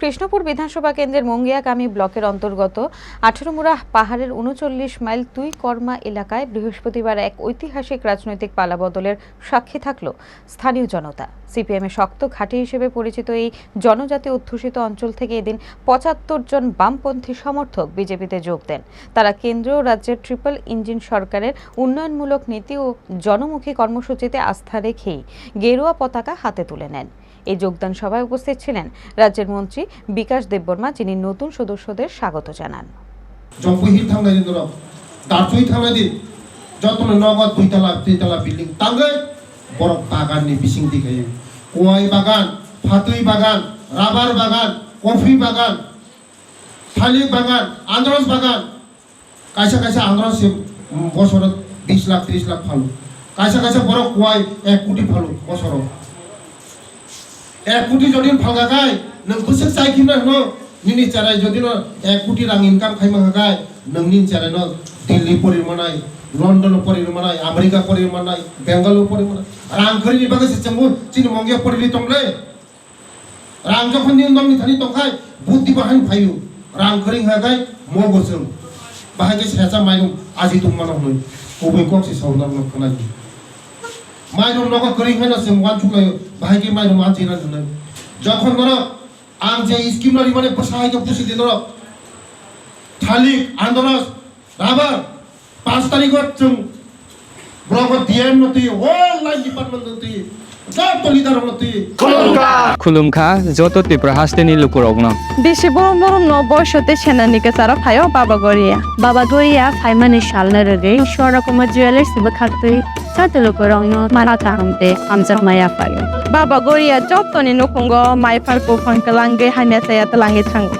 কৃষ্ণপুর বিধানসভা কেন্দ্রের মঙ্গিয়াকামী ব্লকের অন্তর্গত 18মুড়া পাহাড়ের 39 মাইল তুইকর্মা এলাকায় বৃহস্পতিবার এক ঐতিহাসিক রাজনৈতিক পালাবদলের সাক্ষী থাকল স্থানীয় জনতা। সিপিএমের শক্ত ঘাঁটি হিসেবে পরিচিত এই জনজাতি অধ্যুষিত অঞ্চল থেকে এদিন 75 জন বামপন্থী সমর্থক বিজেপিতে যোগ দেন। তারা কেন্দ্র ও রাজ্যের ট্রিপল ইঞ্জিন সরকারের উন্নয়নমূলক নীতি ও জনমুখী কর্মসূচিতে আস্থা রেখেই গেরুয়া পতাকা হাতে তুলে নেন। এই যোগদান সভায় উপস্থিত ছিলেন রাজ্যের মন্ত্রী বিকাশ দেববর্মা, যিনি নতুন সদস্যদের স্বাগত জানান। বিল্ডিং তাঙ্গে বরফ বাগাননি বিসিং দিখাयो गय बागान, फाथै बागान, राबार बागान, कफि बागान, थालिर बागान, आनारस बागान, कायसा कायसा आनारस बसरत 20 लाख 30 लाख फालो, कायसा कायसा बरफ गय 1 कोटी फालो बसरत 1 कोटी जदि फालगाय नों बोसोर जायखिना न निनि चाराय जदि न 1 कोटी रां इनकाम खायमागाय नोंनि चाराय न दिल्ली परिमानाय लंडन परिमानाय आमेरिका परिमानाय बेंगालुरु परिमानाय रां खरिनि बागै सेचंगु चिनि मंगिया परिलि तंले रां जखन नि नमनि थानि तंखाय बुद्धि बाहाय फायु रां खरि हागाय म बोसोर बाहाय सेचा माइरं आजि तुममान हनै ओबै कक्सि सावना नखनाय माइरं नग खरि हाना जों वान थुलाय बाहाय माइरं आजि ना हनै जखन न आं जे स्किम लरि माने बसाय के पुसि दिन थालिक आंदोलन राबार 5 तारिखत जों ब्लकत डिएम नति होल लाइन डिपार्टमेन्ट नति जत लिडार नति खुलुमखा जत त्रिपुरा हास्टेनि लुकुरगन बेसे बरम बरम न बयसते सेनानिके सारा फायो बाबा गरिया फाइमानि सालना रगे शरकमा ज्वेलर्स बखातै साते लुकुरगन मारा तामते आमजा माया फायो बाबा गरिया जतनि नखंग माइफारको फंकलांगे हान्या साया तलांगे थांगो